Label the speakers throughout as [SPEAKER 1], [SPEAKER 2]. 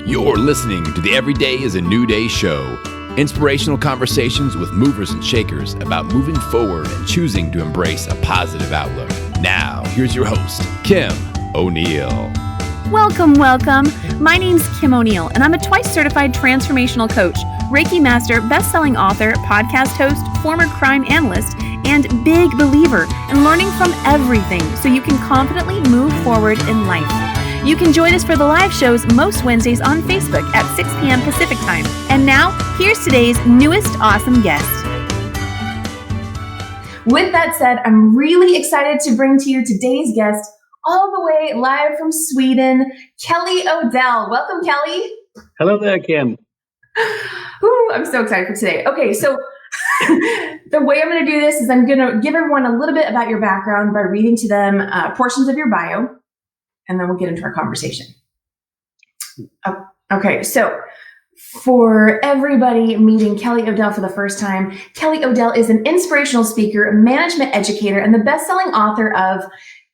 [SPEAKER 1] You're listening to the Everyday is a New Day show. Inspirational conversations with movers and shakers about moving forward and choosing to embrace a positive outlook. Now, here's your host, Kim O'Neill.
[SPEAKER 2] Welcome. My name's Kim O'Neill, and I'm a twice certified transformational coach, Reiki master, best-selling author, podcast host, former crime analyst, and big believer in learning from everything so you can confidently move forward in life. You can join us for the live shows most Wednesdays on Facebook at 6 p.m. Pacific time. And now, here's today's newest awesome guest. With that said, I'm really excited to bring to you today's guest, all the way live from Sweden, Kelly Odell. Welcome, Kelly.
[SPEAKER 3] Hello there, Kim.
[SPEAKER 2] Ooh, I'm so excited for today. Okay, so the way I'm going to do this is I'm going to give everyone a little bit about your background by reading to them portions of your bio, and then we'll get into our conversation. Okay, so for everybody meeting Kelly Odell for the first time, Kelly Odell is an inspirational speaker, management educator, and the best-selling author of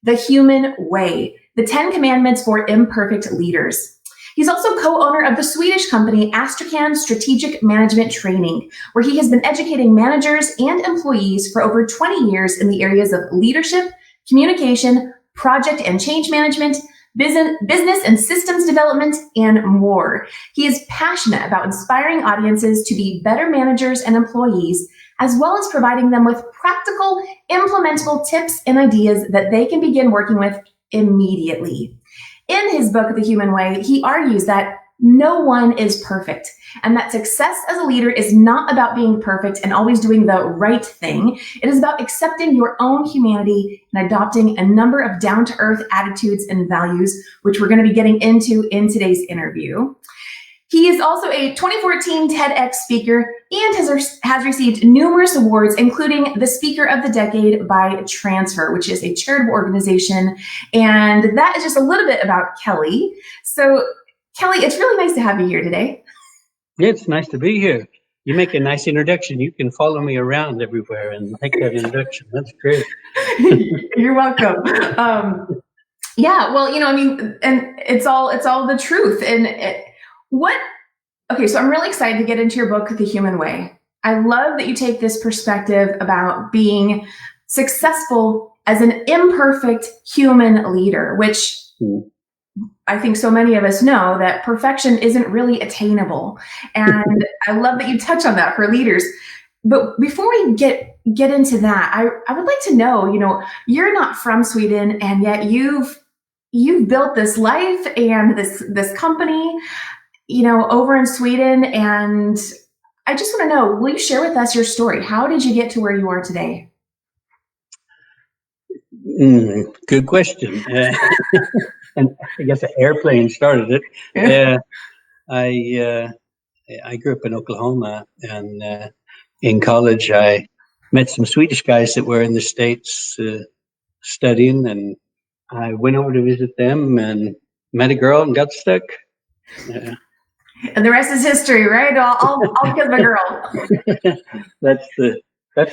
[SPEAKER 2] The Human Way, the 10 Commandments for Imperfect Leaders. He's also co-owner of the Swedish company Astrakan Strategic Management Training, where he has been educating managers and employees for over 20 years in the areas of leadership, communication, project and change management, business and systems development, and more. He is passionate about inspiring audiences to be better managers and employees, as well as providing them with practical, implementable tips and ideas that they can begin working with immediately. In his book, The Human Way, he argues that no one is perfect, and that success as a leader is not about being perfect and always doing the right thing. It is about accepting your own humanity and adopting a number of down-to-earth attitudes and values, which we're going to be getting into in today's interview. He is also a 2014 TEDx speaker and has received numerous awards, including the Speaker of the Decade by Transfer, which is a charitable organization. And that is just a little bit about Kelly. So, Kelly, it's really nice to have you here today.
[SPEAKER 3] Yeah, it's nice to be here. You make a nice introduction. You can follow me around everywhere and make that introduction. That's great.
[SPEAKER 2] You're welcome. Yeah, well, and it's all the truth. And so I'm really excited to get into your book, The Human Way. I love that you take this perspective about being successful as an imperfect human leader, which I think so many of us know that perfection isn't really attainable. And I love that you touch on that for leaders. But before we get into that, I would like to know, you're not from Sweden, and yet you've built this life and this company, over in Sweden. And I just want to know, will you share with us your story? How did you get to where you are today?
[SPEAKER 3] Good question. And I guess an airplane started it. I grew up in Oklahoma, and in college I met some Swedish guys that were in the States studying, and I went over to visit them and met a girl and got stuck.
[SPEAKER 2] And the rest is history, right? I'll kill my girl.
[SPEAKER 3] That's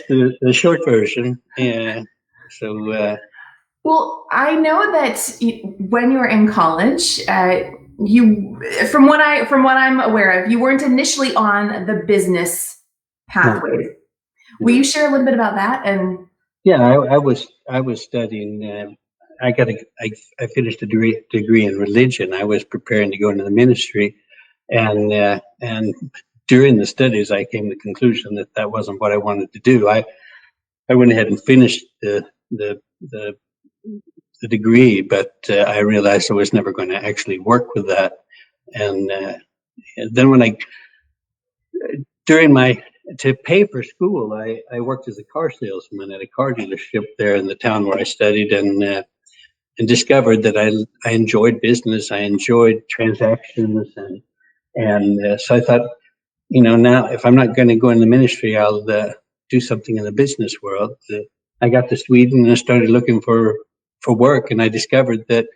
[SPEAKER 3] the short version. Yeah. So.
[SPEAKER 2] Well, I know that when you were in college, you, from what I'm aware of, you weren't initially on the business pathway. No. Will you share a little bit about that? And
[SPEAKER 3] yeah, I was studying. I finished a degree in religion. I was preparing to go into the ministry, and during the studies, I came to the conclusion that wasn't what I wanted to do. I went ahead and finished the degree, but I realized I was never going to actually work with that. And then to pay for school, I worked as a car salesman at a car dealership there in the town where I studied, and discovered that I enjoyed business. I enjoyed transactions, and so I thought, now if I'm not going to go in the ministry, I'll do something in the business world. I got to Sweden and I started looking for work, and I discovered that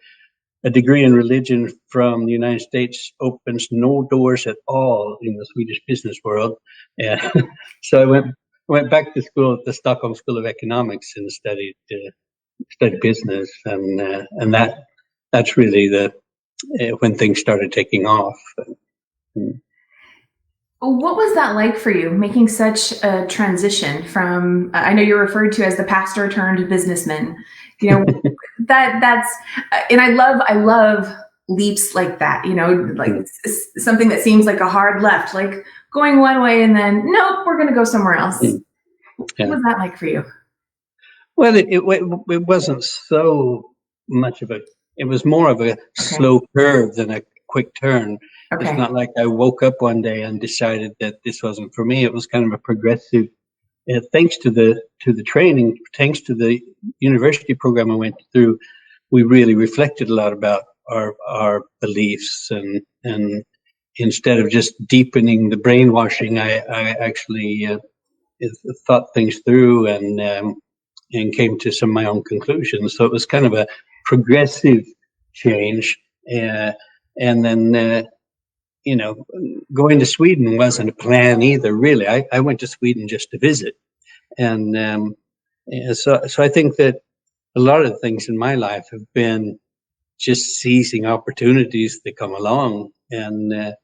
[SPEAKER 3] a degree in religion from the United States opens no doors at all in the Swedish business world. And so I went back to school at the Stockholm School of Economics and studied business, and that's really when things started taking off.
[SPEAKER 2] What was that like for you, making such a transition from, I know you're referred to as the pastor turned businessman, you know, that's, and I love leaps like that, you know, like something that seems like a hard left, like going one way and then, nope, we're going to go somewhere else.
[SPEAKER 3] Yeah.
[SPEAKER 2] What was that like for you?
[SPEAKER 3] Well, it wasn't so much of it was more of a slow curve than a quick turn.
[SPEAKER 2] Okay.
[SPEAKER 3] It's not like I woke up one day and decided that this wasn't for me. It was kind of a progressive, thanks to the training, thanks to the university program I went through, we really reflected a lot about our beliefs, and instead of just deepening the brainwashing, I actually thought things through and came to some of my own conclusions. So it was kind of a progressive change. And then, going to Sweden wasn't a plan either, really. I went to Sweden just to visit. And so I think that a lot of things in my life have been just seizing opportunities that come along. And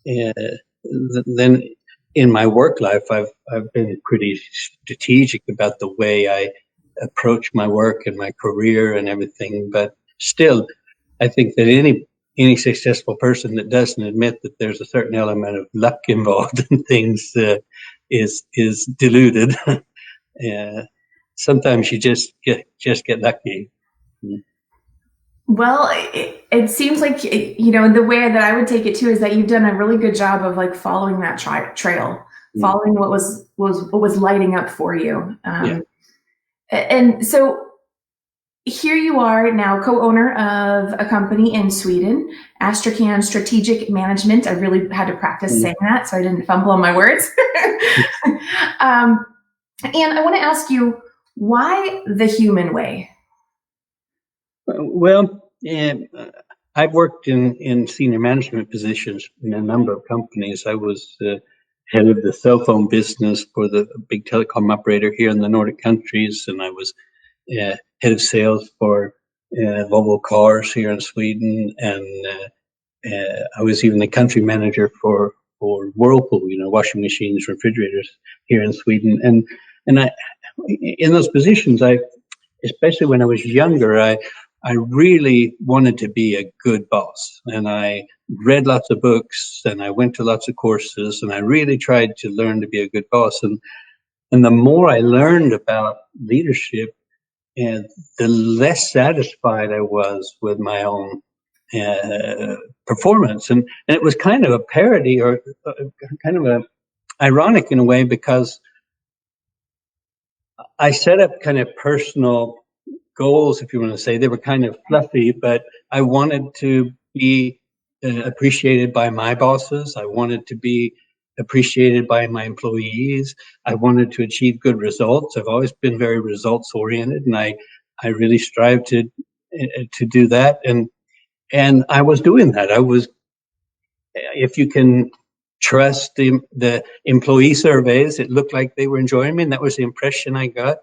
[SPEAKER 3] then in my work life, I've been pretty strategic about the way I approach my work and my career and everything. But still, I think that any successful person that doesn't admit that there's a certain element of luck involved in things is deluded. Sometimes you just get lucky.
[SPEAKER 2] Well, it seems like, the way that I would take it too is that you've done a really good job of like following that trail, following what was lighting up for you. And so here you are now, co-owner of a company in Sweden, Astrakan Strategic Management. I really had to practice saying that so I didn't fumble on my words. And I want to ask you, why the human way?
[SPEAKER 3] Well, I've worked in senior management positions in a number of companies. I was head of the cell phone business for the big telecom operator here in the Nordic countries, and I was head of sales for Volvo Cars here in Sweden, and I was even the country manager for Whirlpool, washing machines, refrigerators here in Sweden, and I in those positions, especially when I was younger, I really wanted to be a good boss, and I read lots of books and I went to lots of courses, and I really tried to learn to be a good boss. And the more I learned about leadership, and the less satisfied I was with my own performance. And it was kind of a parody, or kind of a ironic in a way, because I set up kind of personal goals, if you want to say. They were kind of fluffy, but I wanted to be appreciated by my bosses. I wanted to be appreciated by my employees. I wanted to achieve good results. I've always been very results oriented, and I really strive to do that. And I was doing that. I was, if you can trust the employee surveys, it looked like they were enjoying me, and that was the impression I got.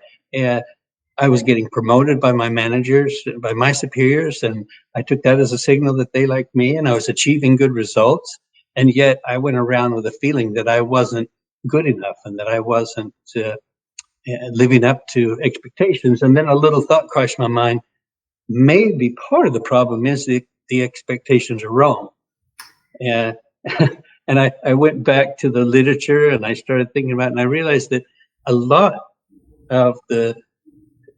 [SPEAKER 3] I was getting promoted by my managers, by my superiors, and I took that as a signal that they liked me, and I was achieving good results. And yet I went around with a feeling that I wasn't good enough, and that I wasn't living up to expectations. And then a little thought crossed my mind: maybe part of the problem is that the expectations are wrong. And I went back to the literature, and I started thinking about it, and I realized that a lot of the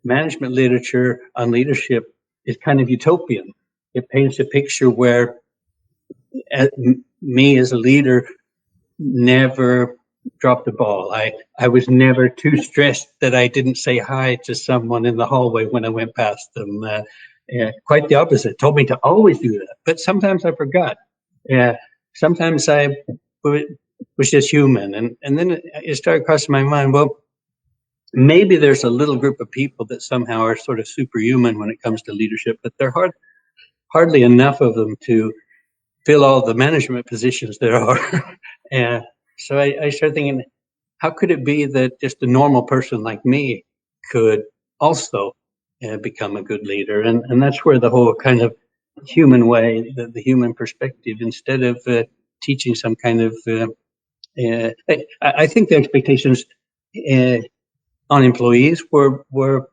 [SPEAKER 3] management literature on leadership is kind of utopian. It paints a picture where me as a leader never dropped the ball. I was never too stressed that I didn't say hi to someone in the hallway when I went past them. Quite the opposite. Told me to always do that, but sometimes I forgot. Sometimes I was just human, and then it started crossing my mind, well, maybe there's a little group of people that somehow are sort of superhuman when it comes to leadership, but there are hardly enough of them to fill all the management positions there are. And so I started thinking, how could it be that just a normal person like me could also become a good leader? And that's where the whole kind of human way, the human perspective, instead of teaching some kind of. I think the expectations on employees were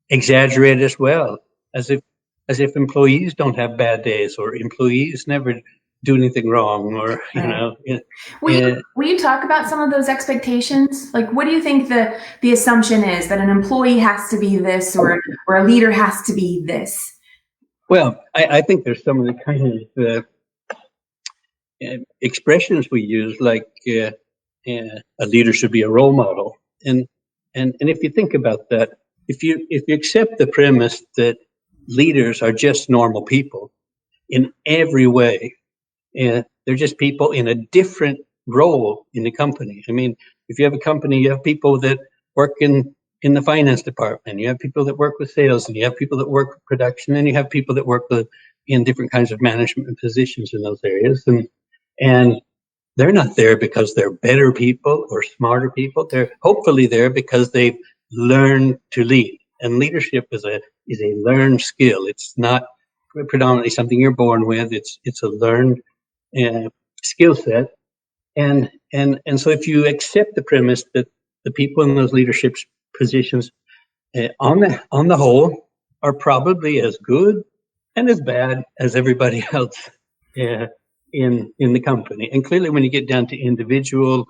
[SPEAKER 3] exaggerated as well, as if employees don't have bad days, or employees never do anything wrong, or
[SPEAKER 2] Right.
[SPEAKER 3] uh,
[SPEAKER 2] Will you talk about some of those expectations? Like, what do you think the assumption is that an employee has to be this, or a leader has to be this?
[SPEAKER 3] well, I think there's some of the kind of expressions we use, like a leader should be a role model, and if you think about that, if you accept the premise that leaders are just normal people in every way, they're just people in a different role in the company. I mean, if you have a company, you have people that work in the finance department, you have people that work with sales, and you have people that work with production, and you have people that work in different kinds of management positions in those areas, and they're not there because they're better people or smarter people. They're hopefully there because they've learned to lead. And leadership is a learned skill. It's not predominantly something you're born with. It's a learned skill set. And so if you accept the premise that the people in those leadership positions, on the whole, are probably as good and as bad as everybody else uh, in the company. And clearly, when you get down to individual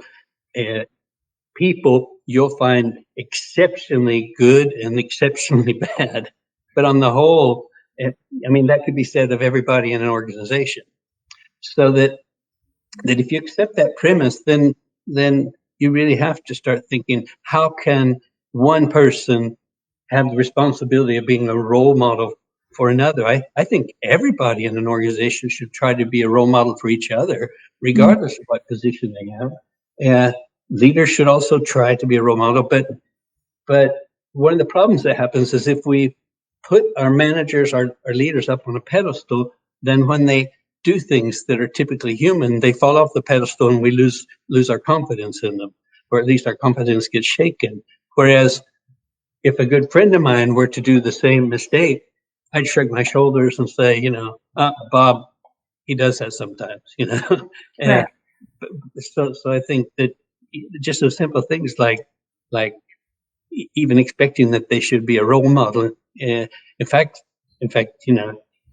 [SPEAKER 3] people, you'll find exceptionally good and exceptionally bad. But on the whole, I mean, that could be said of everybody in an organization. So that if you accept that premise, then you really have to start thinking, how can one person have the responsibility of being a role model for another? I think everybody in an organization should try to be a role model for each other, regardless of what position they have. Leaders should also try to be a role model, but one of the problems that happens is if we put our managers, our leaders up on a pedestal, then when they do things that are typically human, they fall off the pedestal and we lose our confidence in them, or at least our confidence gets shaken. Whereas if a good friend of mine were to do the same mistake, I'd shrug my shoulders and say, Bob, he does that sometimes,
[SPEAKER 2] Right.
[SPEAKER 3] So I think that just so simple things like even expecting that they should be a role model. In fact,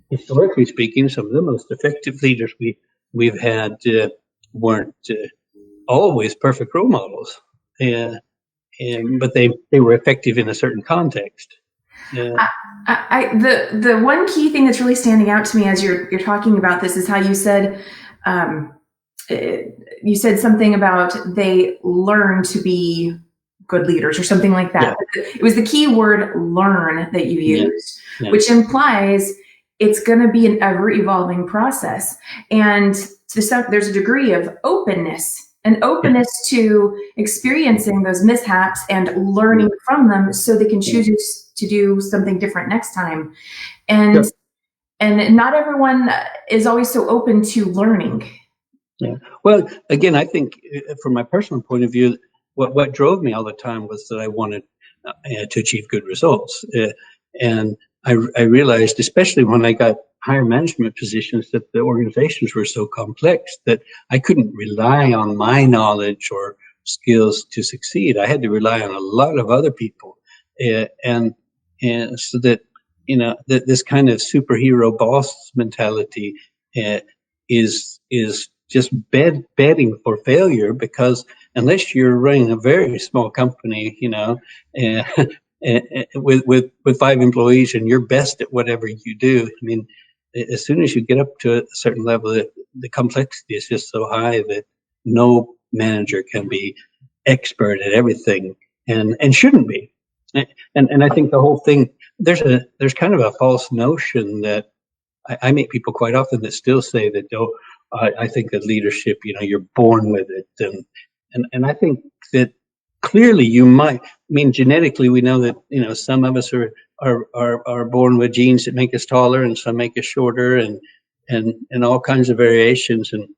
[SPEAKER 3] historically speaking, some of the most effective leaders we've had weren't always perfect role models, but they were effective in a certain context.
[SPEAKER 2] The one key thing that's really standing out to me as you're talking about this is how you said something about they learn to be good leaders or something like that. Yeah. It was the key word "learn" that you used, which implies it's going to be an ever evolving process, and there's a degree of openness. An openness to experiencing those mishaps and learning from them so they can choose to do something different next time. And not everyone is always so open to learning.
[SPEAKER 3] Yeah. Well, again, I think from my personal point of view, what drove me all the time was that I wanted to achieve good results. And I realized, especially when I got higher management positions, that the organizations were so complex that I couldn't rely on my knowledge or skills to succeed. I had to rely on a lot of other people. And so that, that this kind of superhero boss mentality is just betting for failure, because unless you're running a very small company, with 5 employees and you're best at whatever you do, I mean, as soon as you get up to a certain level, the complexity is just so high that no manager can be expert at everything, and shouldn't be. And I think the whole thing, there's kind of a false notion that I meet people quite often that still say that, I think that leadership, you're born with it, and I think that clearly you might. I mean, genetically, we know that some of us are born with genes that make us taller, and some make us shorter, and all kinds of variations. And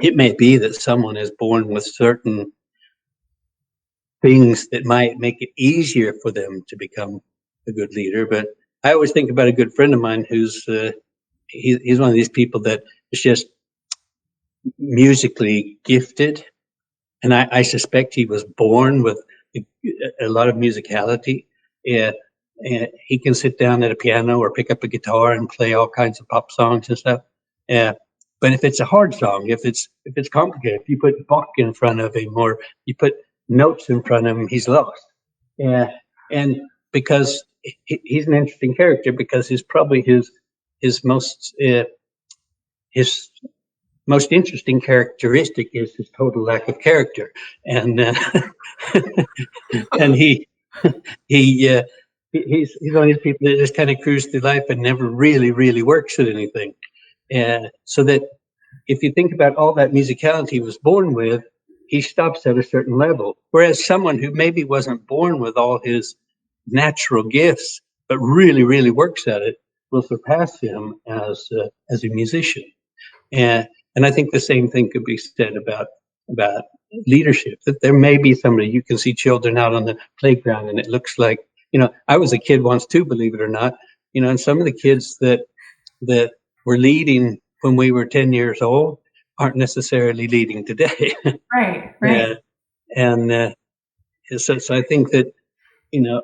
[SPEAKER 3] it may be that someone is born with certain things that might make it easier for them to become a good leader, but I always think about a good friend of mine who's he's one of these people that is just musically gifted, and I suspect he was born with a lot of musicality. Yeah, and he can sit down at a piano or pick up a guitar and play all kinds of pop songs and stuff. Yeah, but if it's a hard song, if it's complicated, if you put Bach in front of him or you put notes in front of him, he's lost. Yeah, and because he's an interesting character, because he's probably his most his most interesting characteristic is his total lack of character, and and he he's one of these people that just kind of cruise through life and never really works at anything. So that if you think about all that musicality he was born with, he stops at a certain level. Whereas someone who maybe wasn't born with all his natural gifts, but really works at it, will surpass him as a musician. And I think the same thing could be said about leadership. That there may be somebody, you can see children out on the playground, and it looks like, I was a kid once too, believe it or not. And some of the kids that were leading when we were 10 years old aren't necessarily leading today.
[SPEAKER 2] Right.
[SPEAKER 3] And so I think that,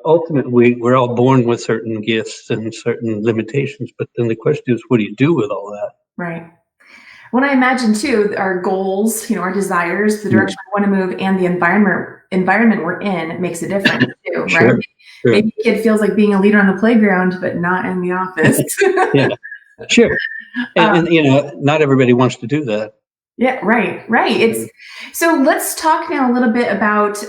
[SPEAKER 3] ultimately we're all born with certain gifts and certain limitations, but then the question is, what do you do with all that?
[SPEAKER 2] Right. When I imagine too, our goals, our desires, the direction we want to move, and the environment we're in, it makes a difference too, right?
[SPEAKER 3] Sure.
[SPEAKER 2] Maybe a kid feels like being a leader on the playground, but not in the office.
[SPEAKER 3] Yeah, sure. And not everybody wants to do that.
[SPEAKER 2] Yeah, right. So let's talk now a little bit about,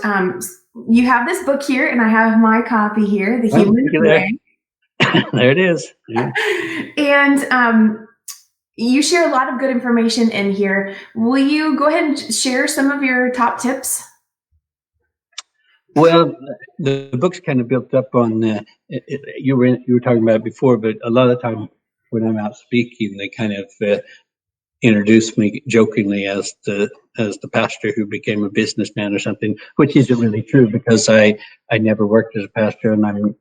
[SPEAKER 2] you have this book here, and I have my copy here, The Human Way.
[SPEAKER 3] There it is. Yeah.
[SPEAKER 2] And you share a lot of good information in here. Will you go ahead and share some of your top tips?
[SPEAKER 3] Well, the book's kind of built up on you were talking about it before, but a lot of the time when I'm out speaking, they kind of introduce me jokingly as the pastor who became a businessman or something, which isn't really true, because I never worked as a pastor, and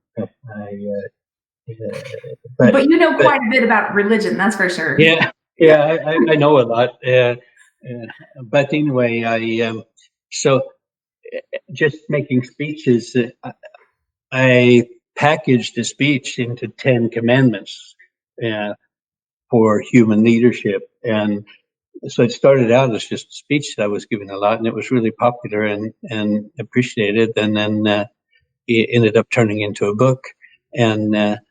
[SPEAKER 2] but you know quite a bit about religion, that's for sure.
[SPEAKER 3] Yeah, I know a lot. But anyway, so just making speeches, I packaged a speech into 10 commandments for human leadership. And so it started out as just a speech that I was giving a lot, and it was really popular and appreciated. And then it ended up turning into a book. And well,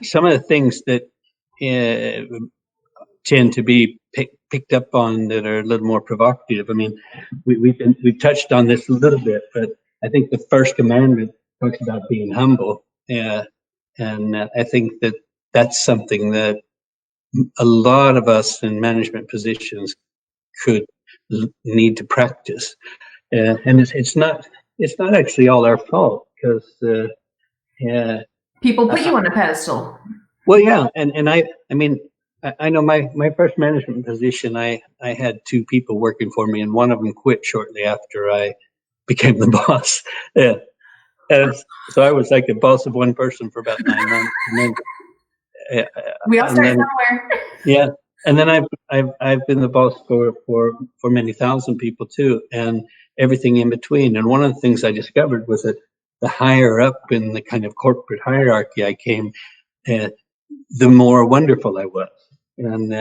[SPEAKER 3] some of the things that tend to be picked up on that are a little more provocative. I mean, we've touched on this a little bit, but I think the first commandment talks about being humble, and I think that that's something that a lot of us in management positions could need to practice, and it's not actually all our fault, because
[SPEAKER 2] people put you on a pedestal.
[SPEAKER 3] Well, yeah, and I mean, I know my first management position, I had 2 people working for me, and one of them quit shortly after I became the boss. Yeah, and so I was like the boss of one person for about 9 months, and then
[SPEAKER 2] we all start somewhere.
[SPEAKER 3] Yeah, and then I've been the boss for many thousand people too, and everything in between. And one of the things I discovered was that the higher up in the kind of corporate hierarchy I came, the more wonderful I was. And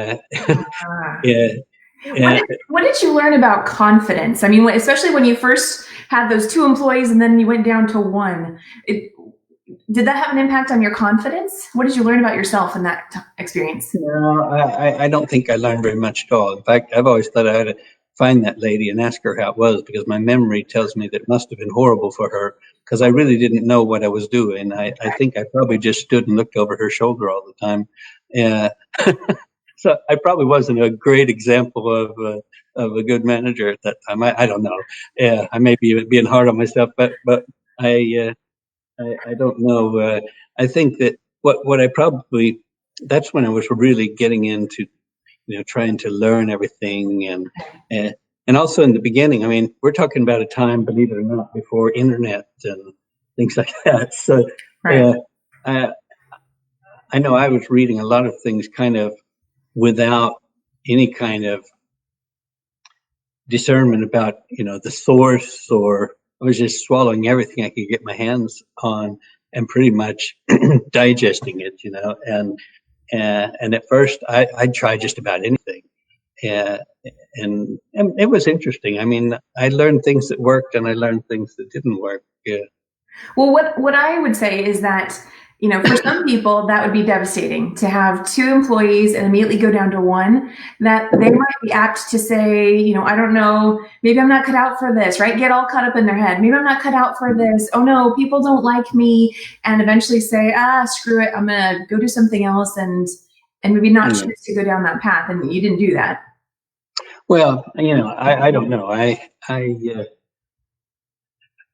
[SPEAKER 2] What did you learn about confidence? I mean, especially when you first had those 2 employees and then you went down to 1. Did that have an impact on your confidence? What did you learn about yourself in that experience?
[SPEAKER 3] No, I don't think I learned very much at all. In fact, I've always thought I had to find that lady and ask her how it was, because my memory tells me that it must have been horrible for her, because I really didn't know what I was doing. I think I probably just stood and looked over her shoulder all the time. So I probably wasn't a great example of a good manager at that time. I don't know. I may be being hard on myself, but I don't know. I think that what I probably, that's when I was really getting into, trying to learn everything, and also in the beginning. I mean, we're talking about a time, believe it or not, before internet things like that. So
[SPEAKER 2] Right.
[SPEAKER 3] I know I was reading a lot of things kind of without any kind of discernment about, the source, or I was just swallowing everything I could get my hands on and pretty much digesting it, and at first I'd try just about anything. Uh, and it was interesting. I mean, I learned things that worked and I learned things that didn't work. Yeah.
[SPEAKER 2] Well, what I would say is that, for some people, that would be devastating to have two employees and immediately go down to one, that they might be apt to say, I don't know, maybe I'm not cut out for this, right? Get all caught up in their head. Maybe I'm not cut out for this. Oh no, people don't like me. And eventually say, screw it. I'm going to go do something else and maybe not choose to go down that path. And you didn't do that.
[SPEAKER 3] Well, I don't know.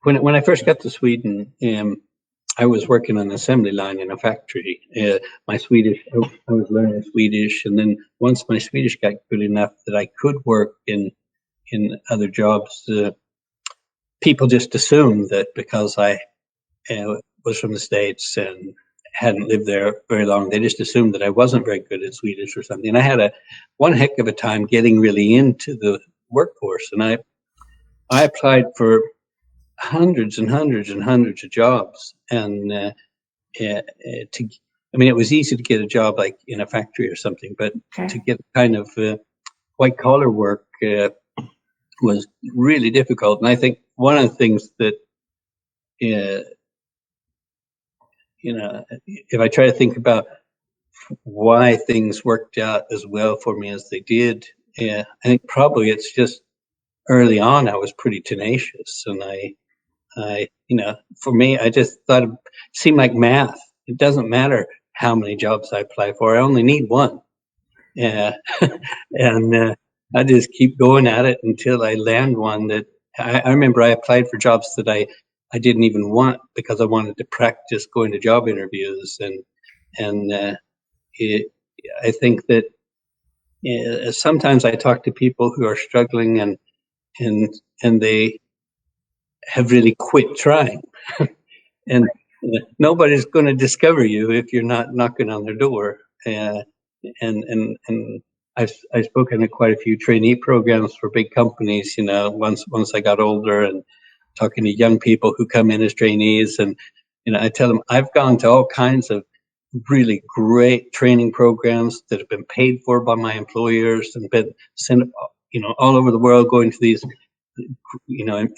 [SPEAKER 3] When I first got to Sweden, I was working on an assembly line in a factory. My Swedish, I was learning Swedish, and then once my Swedish got good enough that I could work in other jobs, people just assumed that because I was from the States and hadn't lived there very long, they just assumed that I wasn't very good at Swedish or something. And I had one heck of a time getting really into the workforce, and I applied for hundreds and hundreds and hundreds of jobs, and it was easy to get a job like in a factory or something, but to get kind of white collar work was really difficult. And I think one of the things that if I try to think about why things worked out as well for me as they did, I think probably it's just early on I was pretty tenacious, and I for me, I just thought it seemed like math. It doesn't matter how many jobs I apply for. I only need one. And I just keep going at it until I land one that I remember I applied for jobs that I didn't even want because I wanted to practice going to job interviews. And I think that sometimes I talk to people who are struggling and they have really quit trying. And nobody's going to discover you if you're not knocking on their door. And I've spoken at quite a few trainee programs for big companies, once I got older, and talking to young people who come in as trainees. And, I tell them I've gone to all kinds of really great training programs that have been paid for by my employers and been sent, all over the world, going to these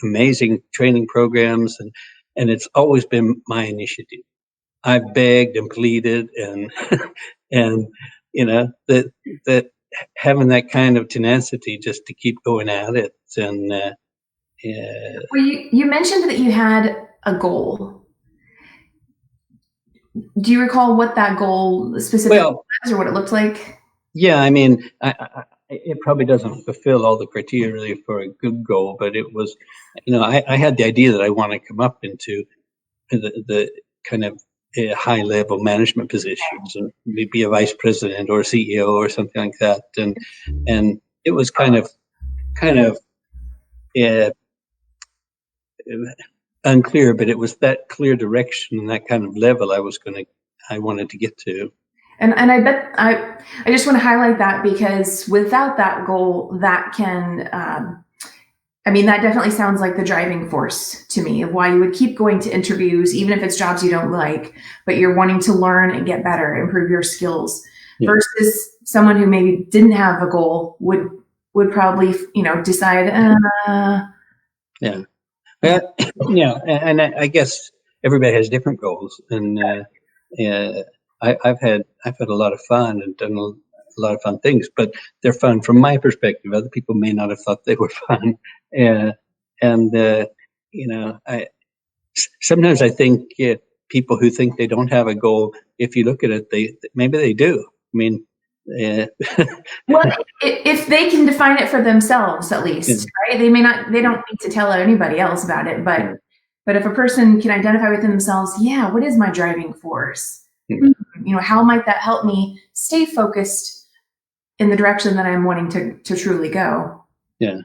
[SPEAKER 3] amazing training programs, and it's always been my initiative. I've begged and pleaded, and and that having that kind of tenacity just to keep going at it. And
[SPEAKER 2] well, you mentioned that you had a goal. Do you recall what that goal specifically was, or what it looked like?
[SPEAKER 3] Yeah, I mean, it probably doesn't fulfill all the criteria for a good goal, but it was, I had the idea that I want to come up into the kind of high level management positions, and be a vice president or CEO or something like that. And it was kind of unclear, but it was that clear direction and that kind of level I wanted to get to.
[SPEAKER 2] And I bet I just want to highlight that, because without that goal, that can, that definitely sounds like the driving force to me of why you would keep going to interviews, even if it's jobs you don't like, but you're wanting to learn and get better, improve your skills, versus someone who maybe didn't have a goal would probably, decide,
[SPEAKER 3] Yeah. Well, and I guess everybody has different goals, and I've had a lot of fun and done a lot of fun things, but they're fun from my perspective. Other people may not have thought they were fun, sometimes I think people who think they don't have a goal, if you look at it, maybe they do. I mean,
[SPEAKER 2] well, if they can define it for themselves, at least, right? They don't need to tell anybody else about it, but if a person can identify within themselves, what is my driving force? How might that help me stay focused in the direction that I'm wanting to truly go?
[SPEAKER 3] Yeah,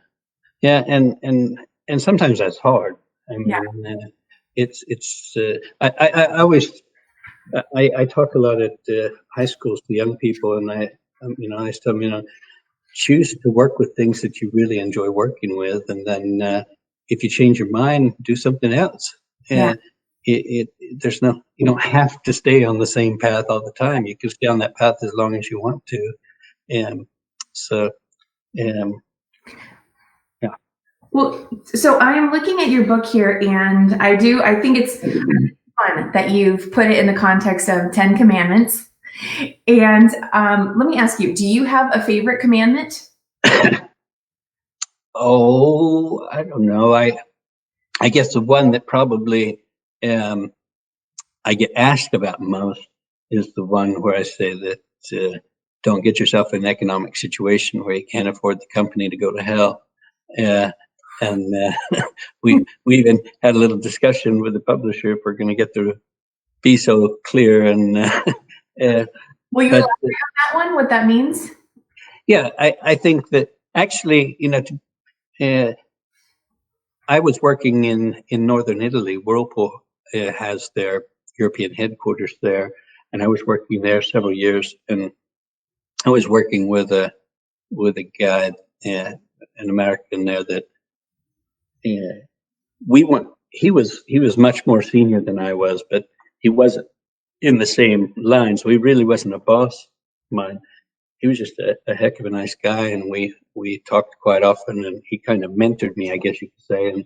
[SPEAKER 3] and sometimes that's hard. I mean, I always I talk a lot at high schools to young people, and I always tell them, choose to work with things that you really enjoy working with, and then if you change your mind, do something else.
[SPEAKER 2] Yeah.
[SPEAKER 3] And there's no, you don't have to stay on the same path all the time. You can stay on that path as long as you want to. And so, um, yeah.
[SPEAKER 2] Well, so I'm looking at your book here, and I think it's fun that you've put it in the context of 10 commandments. And let me ask you, do you have a favorite commandment?
[SPEAKER 3] Oh, I don't know. I guess the one that probably I get asked about most is the one where I say that don't get yourself in an economic situation where you can't afford the company to go to hell. And we even had a little discussion with the publisher if we're going to get to be so clear. And
[SPEAKER 2] Will you elaborate on that one? What that means?
[SPEAKER 3] Yeah, I think that actually, I was working in northern Italy. Whirlpool has their European headquarters there, and I was working there several years. And I was working with a guy, an American there that we weren't. He was much more senior than I was, but he wasn't in the same line. So he really wasn't a boss of mine. He was just a heck of a nice guy, and we talked quite often, and he kind of mentored me, I guess you could say.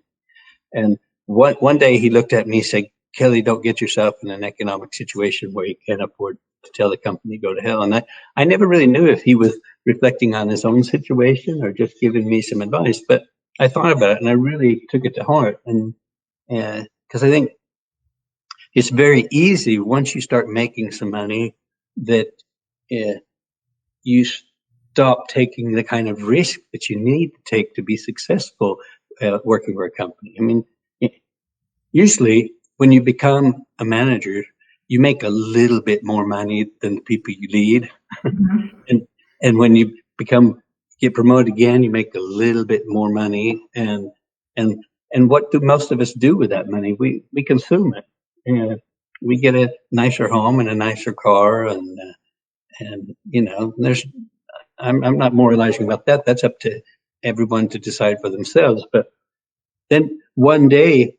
[SPEAKER 3] And one day he looked at me and said, "Kelly, don't get yourself in an economic situation where you can't afford to tell the company go to hell." And I never really knew if he was reflecting on his own situation or just giving me some advice, but I thought about it and I really took it to heart. And because I think it's very easy once you start making some money that you stop taking the kind of risk that you need to take to be successful working for a company. I mean, usually when you become a manager, you make a little bit more money than the people you lead.
[SPEAKER 2] Mm-hmm.
[SPEAKER 3] and when you get promoted again, you make a little bit more money. And what do most of us do with that money? We consume it. And we get a nicer home and a nicer car, and there's I'm not moralizing about that. That's up to everyone to decide for themselves. But then one day,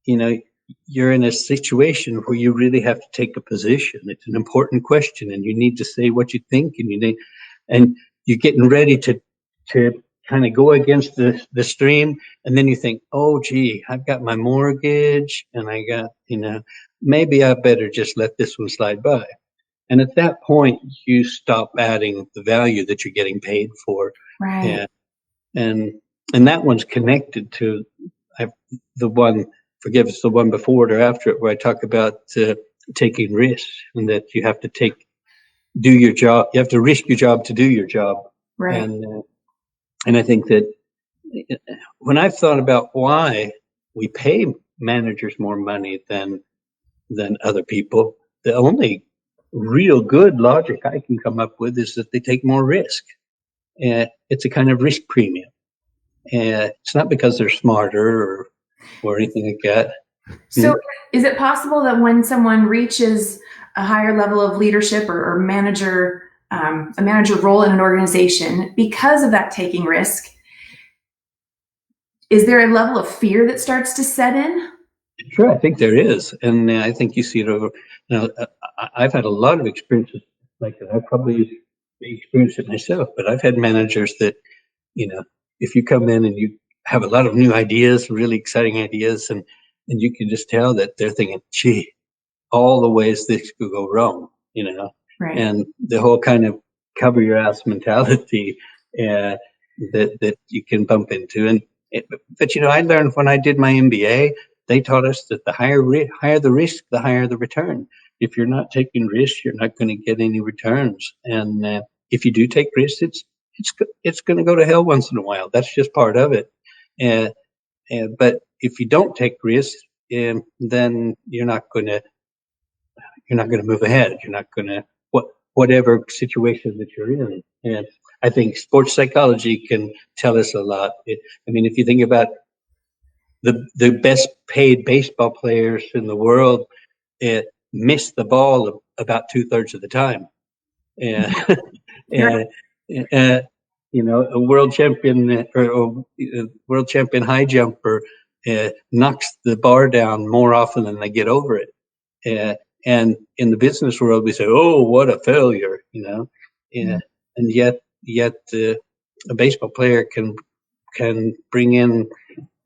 [SPEAKER 3] you're in a situation where you really have to take a position. It's an important question, and you need to say what you think, and you're getting ready to kind of go against the stream, and then you think, oh, gee, I've got my mortgage, and I got, maybe I better just let this one slide by. And at that point, you stop adding the value that you're getting paid for.
[SPEAKER 2] Right.
[SPEAKER 3] And that one's connected to the one, forgive us, the one before it or after it, where I talk about taking risks, and that you have to do your job. You have to risk your job to do your job.
[SPEAKER 2] Right.
[SPEAKER 3] And I think that when I've thought about why we pay managers more money than other people, the only real good logic I can come up with is that they take more risk. It's a kind of risk premium. It's not because they're smarter or anything like that.
[SPEAKER 2] So is it possible that when someone reaches a higher level of leadership or manager, a manager role in an organization, because of that taking risk, is there a level of fear that starts to set in?
[SPEAKER 3] Sure, I think there is. And I think you see it over. I've had a lot of experiences like that. I probably experienced it myself, but I've had managers that, if you come in and you have a lot of new ideas, really exciting ideas, and you can just tell that they're thinking, gee, all the ways this could go wrong,
[SPEAKER 2] Right.
[SPEAKER 3] and the whole kind of cover your ass mentality that you can bump into. But I learned when I did my MBA, they taught us that the higher the risk, the higher the return. If you're not taking risks, you're not going to get any returns. And if you do take risks, it's going to go to hell once in a while. That's just part of it. But if you don't take risks, then you're not going to move ahead. You're not going to whatever situation that you're in. And I think sports psychology can tell us a lot. If you think about the best paid baseball players in the world miss the ball about 2/3 of the time. And,
[SPEAKER 2] Right.
[SPEAKER 3] uh, a world champion or world champion high jumper knocks the bar down more often than they get over it. And in the business world, we say, "Oh, what a failure!"
[SPEAKER 2] Mm.
[SPEAKER 3] And yet a baseball player can bring in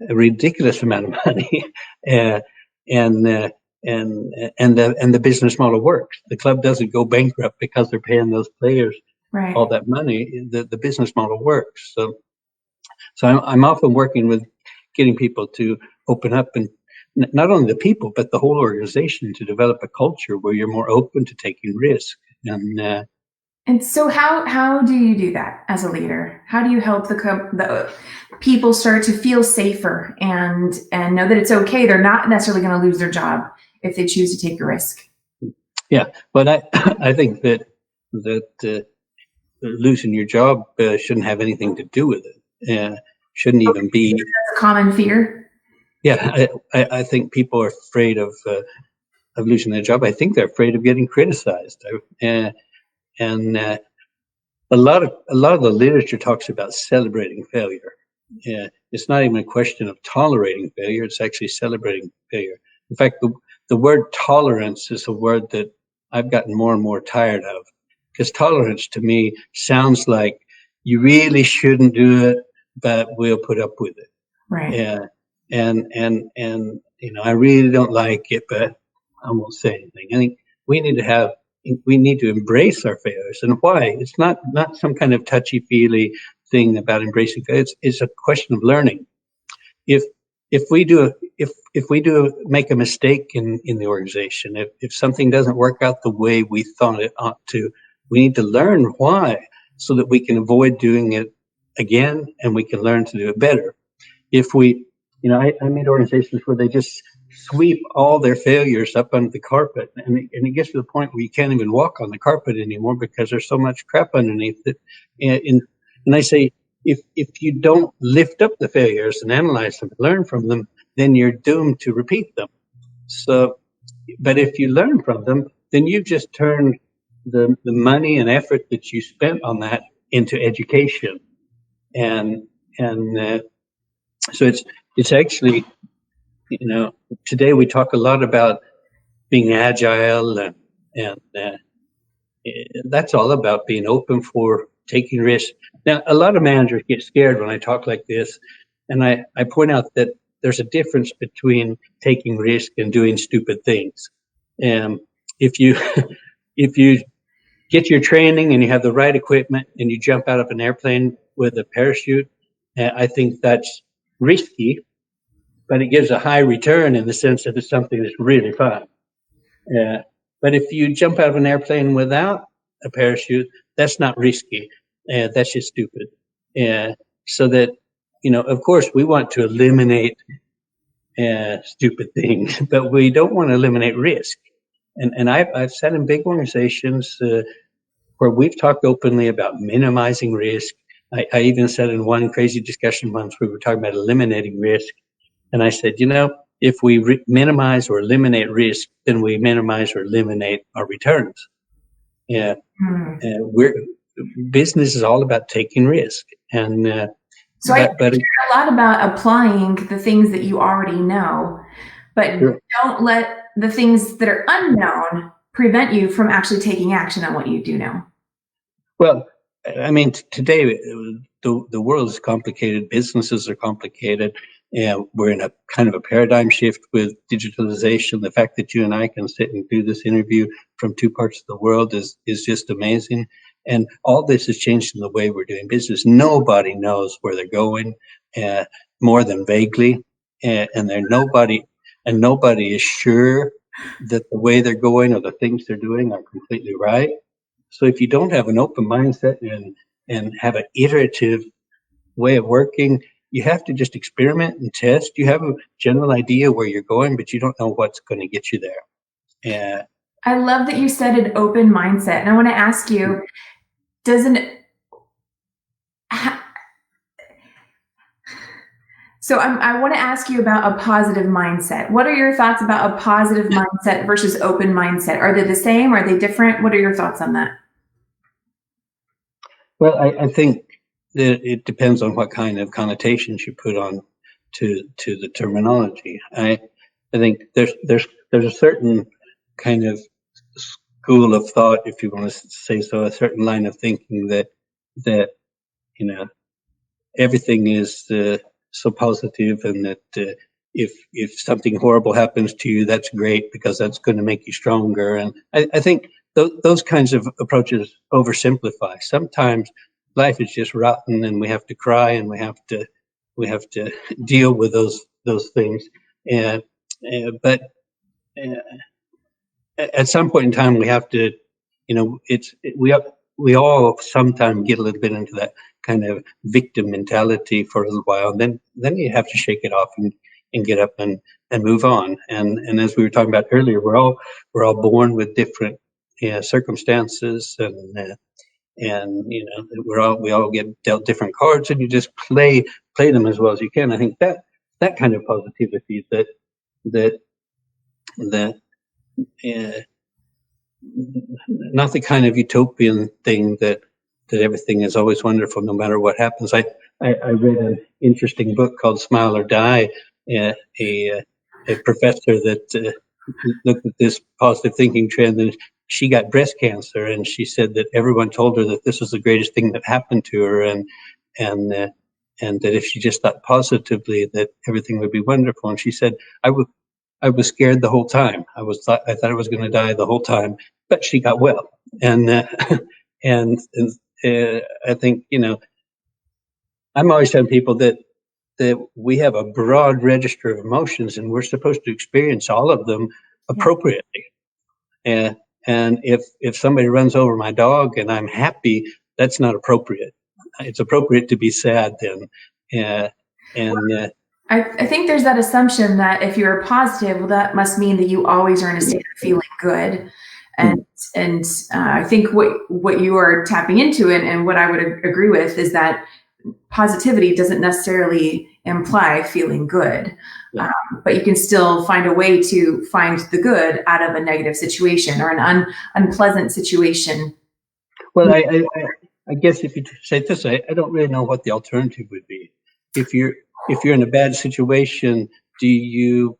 [SPEAKER 3] a ridiculous amount of money, uh, and uh, and the business model works. The club doesn't go bankrupt because they're paying those players all
[SPEAKER 2] Right.
[SPEAKER 3] that money. The business model works. So I'm often working with getting people to open up, and not only the people but the whole organization, to develop a culture where you're more open to taking risk.
[SPEAKER 2] And so how do you do that as a leader? How do you help the people start to feel safer and know that it's okay? They're not necessarily going to lose their job if they choose to take a risk.
[SPEAKER 3] Yeah, but I think that losing your job shouldn't have anything to do with it. Shouldn't even be.
[SPEAKER 2] That's a common fear.
[SPEAKER 3] Yeah, I think people are afraid of losing their job. I think they're afraid of getting criticized. And a lot of the literature talks about celebrating failure. It's not even a question of tolerating failure. It's actually celebrating failure. In fact, the word tolerance is a word that I've gotten more and more tired of, because tolerance to me sounds like you really shouldn't do it, but we'll put up with it.
[SPEAKER 2] Right.
[SPEAKER 3] And I really don't like it, but I won't say anything. I think we need to embrace our failures. And why? It's not some kind of touchy-feely thing about embracing failures. It's a question of learning. If we do make a mistake in the organization, if something doesn't work out the way we thought it ought to, we need to learn why, so that we can avoid doing it again, and we can learn to do it better. If we, I meet organizations where they just sweep all their failures up under the carpet, and it gets to the point where you can't even walk on the carpet anymore because there's so much crap underneath it. And I say, if you don't lift up the failures and analyze them, learn from them, then you're doomed to repeat them. So, but if you learn from them, then you've just turned the money and effort that you spent on that into education, and so it's actually, today we talk a lot about being agile, and that's all about being open for taking risks. Now, a lot of managers get scared when I talk like this, and I point out that there's a difference between taking risk and doing stupid things. And if you if you get your training and you have the right equipment and you jump out of an airplane with a parachute, I think that's risky, but it gives a high return in the sense that it's something that's really fun. But if you jump out of an airplane without a parachute, that's not risky. That's just stupid. So that, of course, we want to eliminate stupid things, but we don't want to eliminate risk. And I've sat in big organizations where we've talked openly about minimizing risk. I even said in one crazy discussion once, we were talking about eliminating risk. And I said, if we minimize or eliminate risk, then we minimize or eliminate our returns. Yeah, business is all about taking risk. And
[SPEAKER 2] so I hear a lot about applying the things that you already know, but sure, don't let the things that are unknown prevent you from actually taking action on what you do know.
[SPEAKER 3] Well, I mean, today the world is complicated. Businesses are complicated. And we're in a kind of a paradigm shift with digitalization. The fact that you and I can sit and do this interview from two parts of the world is just amazing. And all this has changed in the way we're doing business. Nobody knows where they're going, more than vaguely, and nobody is sure that the way they're going or the things they're doing are completely right. So if you don't have an open mindset and have an iterative way of working, you have to just experiment and test. You have a general idea where you're going, but you don't know what's going to get you there.
[SPEAKER 2] I love that you said an open mindset. And I want to ask you, So I want to ask you about a positive mindset. What are your thoughts about a positive mindset versus open mindset? Are they the same? Are they different? What are your thoughts on that?
[SPEAKER 3] Well, I think that it depends on what kind of connotations you put on to the terminology. I think there's a certain kind of school of thought, if you want to say so, a certain line of thinking that you know everything is so positive, and that if something horrible happens to you, that's great because that's going to make you stronger. And I think those kinds of approaches oversimplify. Sometimes life is just rotten, and we have to cry, and we have to deal with those things. And but at some point in time, we have to, we all sometimes get a little bit into that kind of victim mentality for a little while. And then you have to shake it off and get up and move on. And as we were talking about earlier, we're all born with different circumstances, and we all get dealt different cards, and you just play them as well as you can. I think that kind of positivity that uh, not the kind of utopian thing that everything is always wonderful no matter what happens. I read an interesting book called Smile or Die. A professor that looked at this positive thinking trend, and she got breast cancer, and she said that everyone told her that this was the greatest thing that happened to her, and that if she just thought positively, that everything would be wonderful. And she said, I was scared the whole time. I thought I was going to die the whole time, but she got well. And and I think I'm always telling people that we have a broad register of emotions, and we're supposed to experience all of them appropriately. And if somebody runs over my dog and I'm happy, that's not appropriate. It's appropriate to be sad then.
[SPEAKER 2] I think there's that assumption that if you're positive, well, that must mean that you always are in a state of feeling good. And I think what you are tapping into, and what I would agree with, is that positivity doesn't necessarily imply feeling good, but you can still find a way to find the good out of a negative situation or an unpleasant situation.
[SPEAKER 3] Well, I guess if you say it this way, I don't really know what the alternative would be. If you're in a bad situation, do you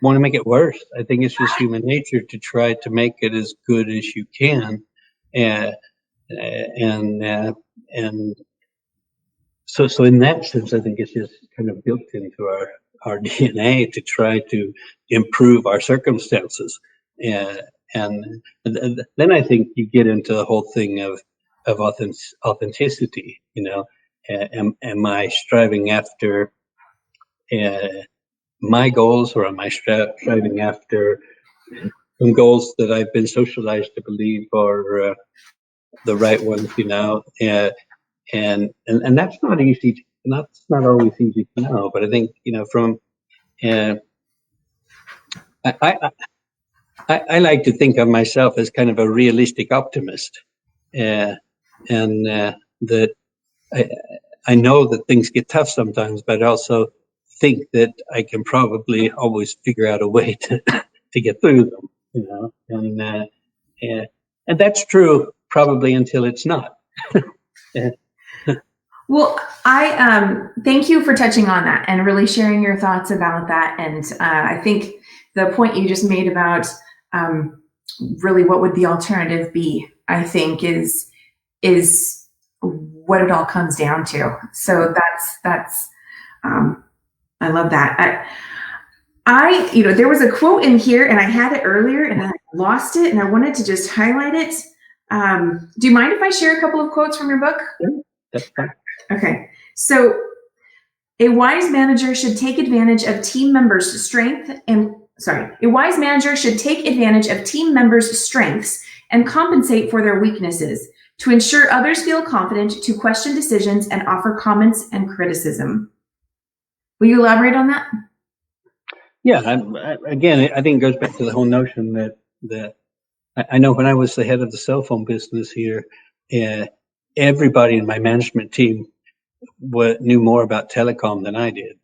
[SPEAKER 3] want to make it worse? I think it's just human nature to try to make it as good as you can, and so in that sense, I think it's just kind of built into our DNA to try to improve our circumstances, and then I think you get into the whole thing of authenticity. Am I striving after my goals, or am I striving after some goals that I've been socialized to believe are the right ones? And that's not easy. That's not always easy to know. But I think from I like to think of myself as kind of a realistic optimist, and that I know that things get tough sometimes, but I also think that I can probably always figure out a way to get through them. And that's true probably until it's not.
[SPEAKER 2] Well, I thank you for touching on that and really sharing your thoughts about that. And I think the point you just made about really what would the alternative be, I think is what it all comes down to. So that's I love that. There was a quote in here, and I had it earlier and I lost it, and I wanted to just highlight it. Do you mind if I share a couple of quotes from your book?
[SPEAKER 3] Yeah, that's fine.
[SPEAKER 2] Okay. So a wise manager should take advantage of team members' strengths and compensate for their weaknesses to ensure others feel confident to question decisions and offer comments and criticism. Will you elaborate on that?
[SPEAKER 3] Yeah, again, I think it goes back to the whole notion that I know when I was the head of the cell phone business here, everybody in my management team knew more about telecom than I did.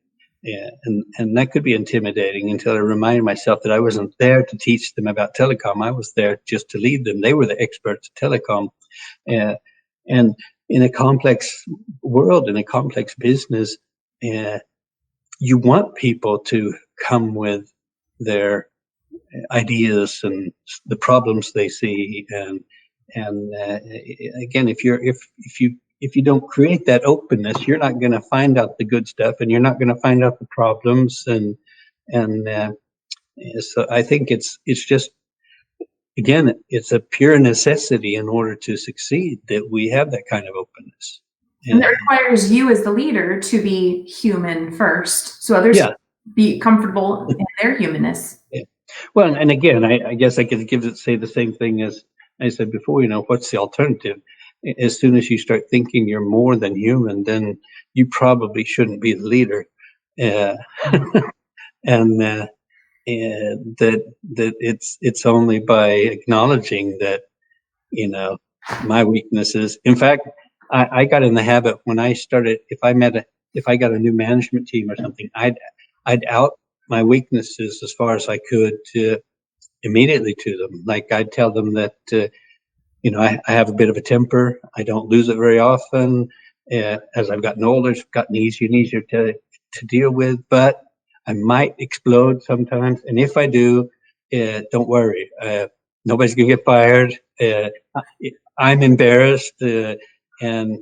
[SPEAKER 3] Yeah, and that could be intimidating until I reminded myself that I wasn't there to teach them about telecom. I was there just to lead them. They were the experts at telecom. And in a complex world, in a complex business, you want people to come with their ideas and the problems they see. And again, if you don't create that openness, you're not going to find out the good stuff, and you're not going to find out the problems. And so I think it's just, again, it's a pure necessity in order to succeed that we have that kind of openness.
[SPEAKER 2] And that requires you as the leader to be human first, so others be comfortable in their humanness.
[SPEAKER 3] Yeah. Well, and again, I guess I could say the same thing as I said before. What's the alternative? As soon as you start thinking you're more than human, then you probably shouldn't be the leader. And that it's only by acknowledging that my weaknesses. In fact, I got in the habit when I started. If I got a new management team or something, I'd out my weaknesses as far as I could immediately to them. Like I'd tell them that I have a bit of a temper. I don't lose it very often. As I've gotten older, it's gotten easier and easier to deal with. But I might explode sometimes, and if I do, don't worry. Nobody's gonna get fired. I'm embarrassed, and then and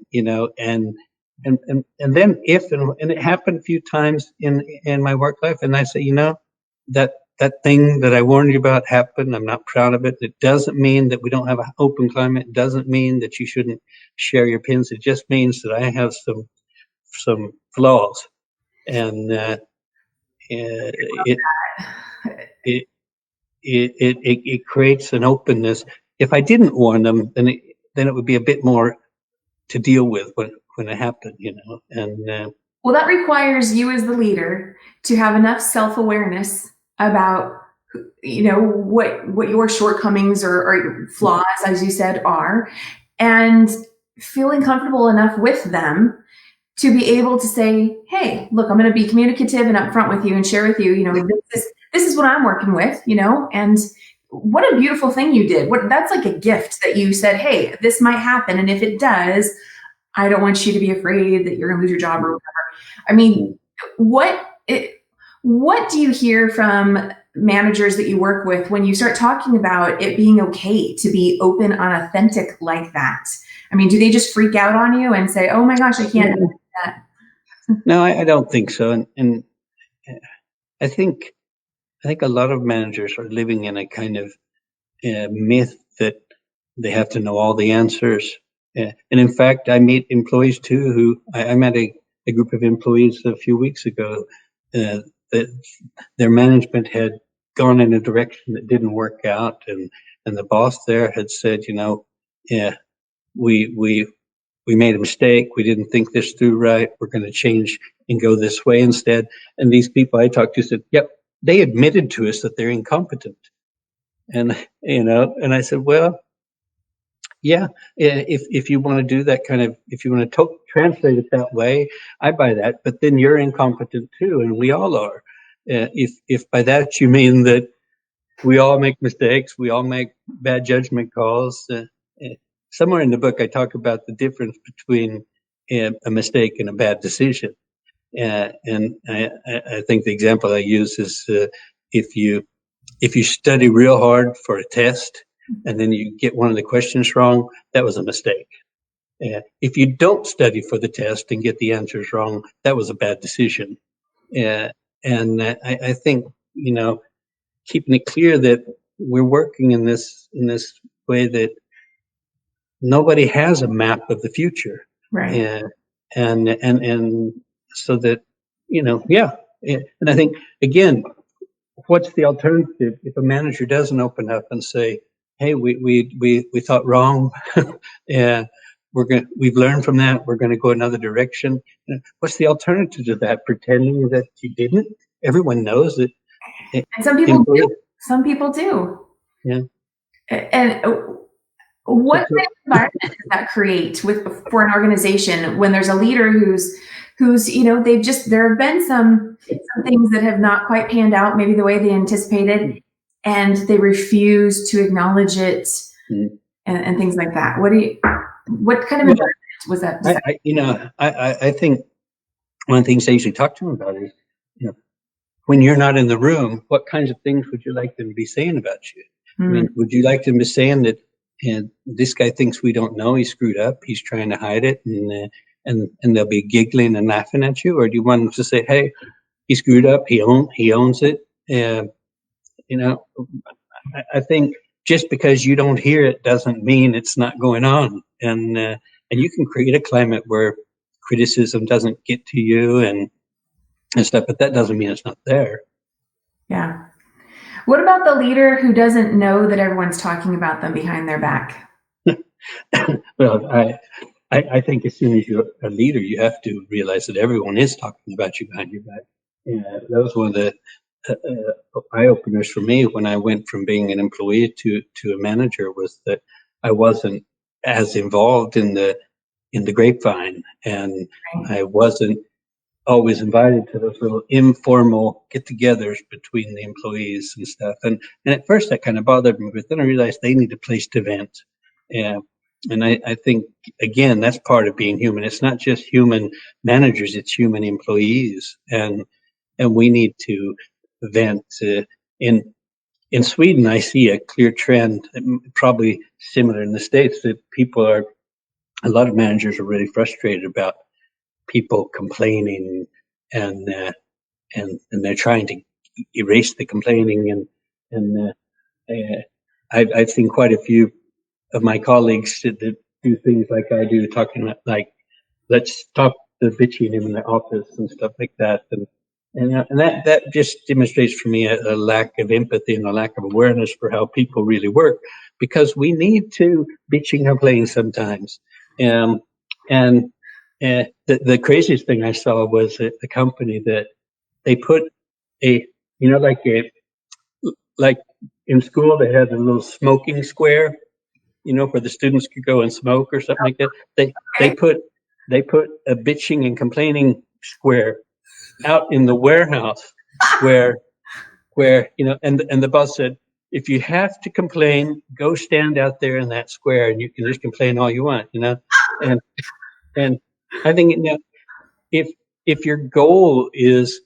[SPEAKER 3] it happened a few times in my work life, and I say, that thing that I warned you about happened. I'm not proud of it. It doesn't mean that we don't have an open climate. It doesn't mean that you shouldn't share your opinions. It just means that I have some flaws, and it creates an openness. If I didn't warn them, then it would be a bit more to deal with when it happened, And
[SPEAKER 2] well, that requires you as the leader to have enough self-awareness about what your shortcomings or flaws, as you said, are, and feeling comfortable enough with them to be able to say, hey, look, I'm going to be communicative and upfront with you and share with you, this is what I'm working with, and what a beautiful thing you did. That's like a gift that you said, hey, this might happen. And if it does, I don't want you to be afraid that you're going to lose your job or whatever. I mean, what do you hear from managers that you work with when you start talking about it being okay to be open and authentic like that? I mean, do they just freak out on you and say, oh my gosh, I can't do that?
[SPEAKER 3] No, I don't think so. And I think a lot of managers are living in a kind of myth that they have to know all the answers. And in fact, I meet employees too who I met a group of employees a few weeks ago that their management had gone in a direction that didn't work out, and the boss there had said, we made a mistake. We didn't think this through right. We're going to change and go this way instead. And these people I talked to said, yep, they admitted to us that they're incompetent. And, and I said, well, yeah, if you want to do that if you want to translate it that way, I buy that. But then you're incompetent too, and we all are. If by that you mean that we all make mistakes, we all make bad judgment calls. Somewhere in the book, I talk about the difference between a mistake and a bad decision. And I think the example I use is if you study real hard for a test and then you get one of the questions wrong, that was a mistake. If you don't study for the test and get the answers wrong, that was a bad decision. And I think, keeping it clear that we're working in this way that nobody has a map of the future.
[SPEAKER 2] Right.
[SPEAKER 3] And so that, and I think, again, what's the alternative if a manager doesn't open up and say, hey, we thought wrong. We've learned from that. We're going to go another direction. What's the alternative to that? Pretending that you didn't? Everyone knows that.
[SPEAKER 2] And some people do. Some people do.
[SPEAKER 3] Yeah.
[SPEAKER 2] And what environment does that create for an organization when there's a leader who's there have been some things that have not quite panned out maybe the way they anticipated, and they refuse to acknowledge it, and things like that. What kind of environment was that?
[SPEAKER 3] I think one of the things I usually talk to them about is, when you're not in the room, what kinds of things would you like them to be saying about you? I mean, would you like them to be saying that, and this guy thinks we don't know, he screwed up, he's trying to hide it, and they'll be giggling and laughing at you? Or do you want them to say, hey, he screwed up, he owns it? I think just because you don't hear it doesn't mean it's not going on. And you can create a climate where criticism doesn't get to you and stuff, but that doesn't mean it's not there.
[SPEAKER 2] Yeah. What about the leader who doesn't know that everyone's talking about them behind their back?
[SPEAKER 3] Well, I think as soon as you're a leader, you have to realize that everyone is talking about you behind your back. That was one of the eye openers for me when I went from being an employee to a manager, was that I wasn't as involved in the grapevine, and I wasn't always invited to those little informal get-togethers between the employees and stuff. And at first that kind of bothered me, but then I realized they need a place to vent. And I think, again, that's part of being human. It's not just human managers, it's human employees. And we need to vent. In Sweden, I see a clear trend, probably similar in the States, that a lot of managers are really frustrated about people complaining, and they're trying to erase the complaining. And I've seen quite a few of my colleagues that do things like I do, talking about, like, let's stop the bitching in the office and stuff like that. And that just demonstrates for me a lack of empathy and a lack of awareness for how people really work, because we need to bitch and complain sometimes. And the craziest thing I saw was a company that they put like in school, they had a little smoking square, where the students could go and smoke or something like that. They put a bitching and complaining square out in the warehouse where and the boss said, if you have to complain, go stand out there in that square and you can just complain all you want, and I think, if your goal is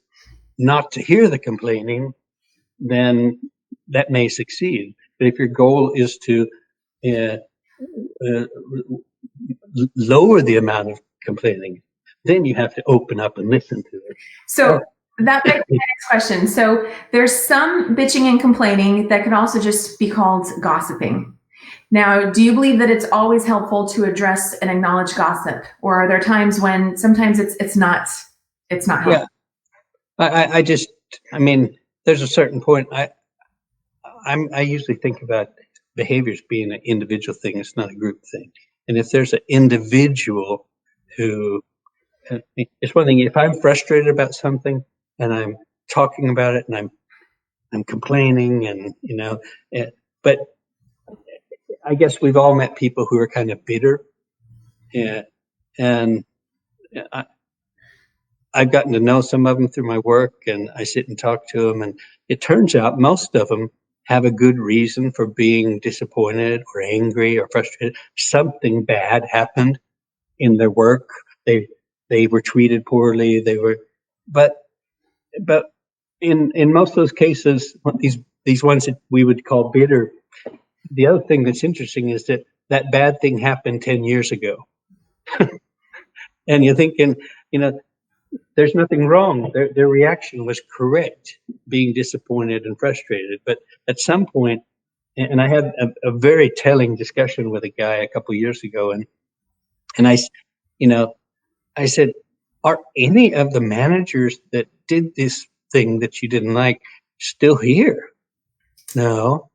[SPEAKER 3] not to hear the complaining, then that may succeed. But if your goal is to lower the amount of complaining, then you have to open up and listen to it.
[SPEAKER 2] So that begs the next question. So there's some bitching and complaining that could also just be called gossiping. Now, do you believe that it's always helpful to address and acknowledge gossip, or are there times when sometimes it's not helpful?
[SPEAKER 3] Yeah, I mean, there's a certain point. I usually think about behaviors being an individual thing. It's not a group thing. And if there's an individual who, it's one thing if I'm frustrated about something and I'm talking about it and I'm complaining, and but I guess we've all met people who are kind of bitter, and I've gotten to know some of them through my work, and I sit and talk to them, and it turns out most of them have a good reason for being disappointed or angry or frustrated. Something bad happened in their work. They were treated poorly. But in most of those cases, these ones that we would call bitter, the other thing that's interesting is that bad thing happened 10 years ago. And you're thinking, there's nothing wrong. Their reaction was correct, being disappointed and frustrated. But at some point, and I had a very telling discussion with a guy a couple of years ago, and I said, are any of the managers that did this thing that you didn't like still here? No.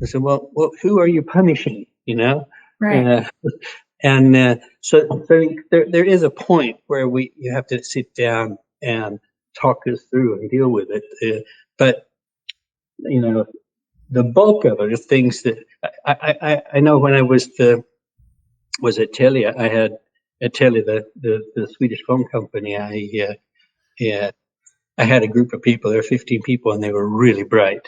[SPEAKER 3] I said, well, who are you punishing?
[SPEAKER 2] Right.
[SPEAKER 3] So there is a point where you have to sit down and talk this through and deal with it. But the bulk of it are things that I know when I was the was at Telia. I had at Telia, the Swedish phone company. I had a group of people. There were 15 people, and they were really bright,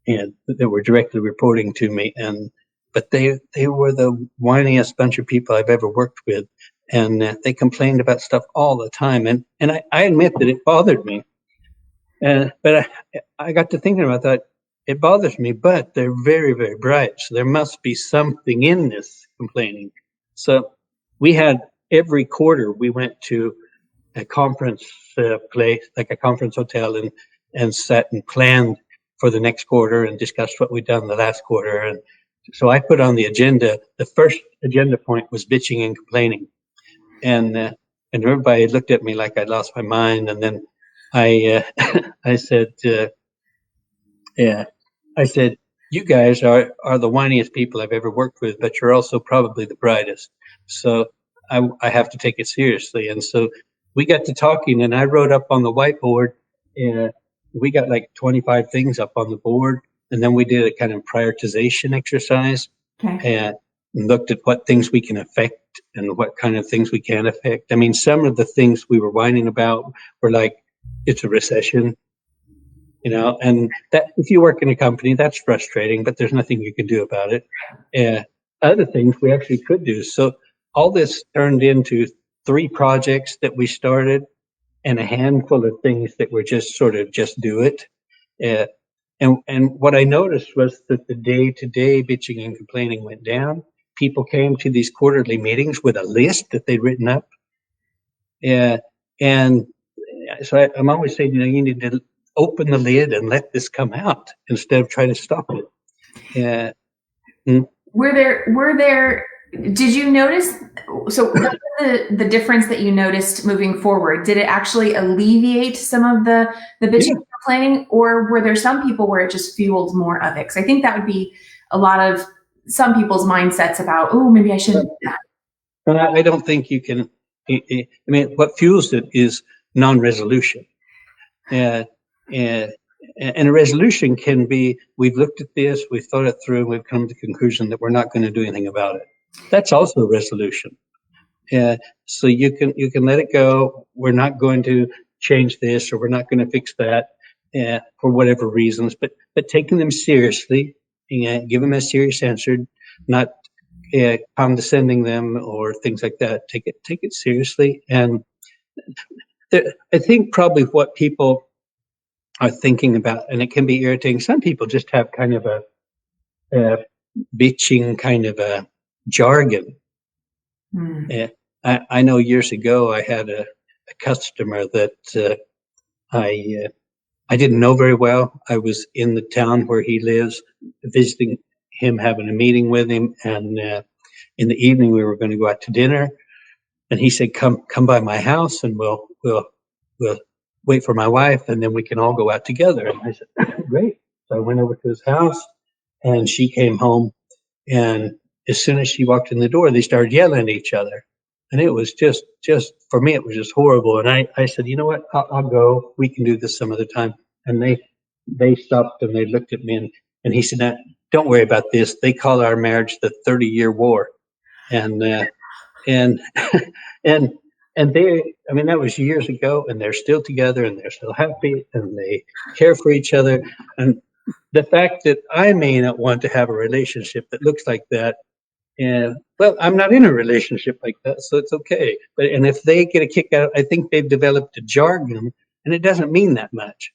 [SPEAKER 3] and they were directly reporting to me. But they were the whiniest bunch of people I've ever worked with, and they complained about stuff all the time. And I admit that it bothered me. But I got to thinking about that. It bothers me, but they're very, very bright. So there must be something in this complaining. So we had every quarter we went to a conference place, like a conference hotel, and sat and planned for the next quarter and discussed what we'd done the last quarter. And so I put on the agenda. The first agenda point was bitching and complaining, and everybody looked at me like I'd lost my mind. And then I I said, yeah, I said, you guys are the whiniest people I've ever worked with, but you're also probably the brightest. So I have to take it seriously. And so we got to talking, and I wrote up on the whiteboard. We got like 25 things up on the board, and then we did a kind of prioritization exercise.
[SPEAKER 2] Okay.
[SPEAKER 3] And looked at what things we can affect and what kind of things we can't affect. I mean, some of the things we were whining about were like, it's a recession, and that if you work in a company, that's frustrating, but there's nothing you can do about it. Other things we actually could do. So all this turned into 3 projects that we started and a handful of things that were just sort of just do it. And what I noticed was that the day-to-day bitching and complaining went down. People came to these quarterly meetings with a list that they'd written up. And so I'm always saying, you need to open the lid and let this come out instead of trying to stop it.
[SPEAKER 2] Were there, did you notice, so what was the difference that you noticed moving forward? Did it actually alleviate some of the bitching and complaining, or were there some people where it just fueled more of it? Because I think that would be a lot of some people's mindsets about, oh, maybe I shouldn't do that.
[SPEAKER 3] And I don't think you can, I mean, what fuels it is non-resolution. And a resolution can be, we've looked at this, we've thought it through, and we've come to the conclusion that we're not going to do anything about it. That's also a resolution. So you can let it go. We're not going to change this, or we're not going to fix that for whatever reasons. But taking them seriously, give them a serious answer, not condescending them or things like that. Take it seriously. And I think probably what people are thinking about, and it can be irritating. Some people just have kind of a bitching kind of a jargon. I know years ago I had a customer that I didn't know very well. I was in the town where he lives, visiting him, having a meeting with him, and in the evening we were going to go out to dinner. And he said, "Come by my house, and we'll wait for my wife, and then we can all go out together." And I said, "Great." So I went over to his house, and she came home, and as soon as she walked in the door, they started yelling at each other. And it was just for me, it was just horrible. And I said, "You know what? I'll go. We can do this some other time." And they stopped and they looked at me, and he said, "Don't worry about this. They call our marriage the 30-year war." And and they, I mean, that was years ago, and they're still together, and they're still happy, and they care for each other. And the fact that I may not want to have a relationship that looks like that, and well, I'm not in a relationship like that, so it's okay. And if they get a kick out, I think they've developed a jargon, and it doesn't mean that much.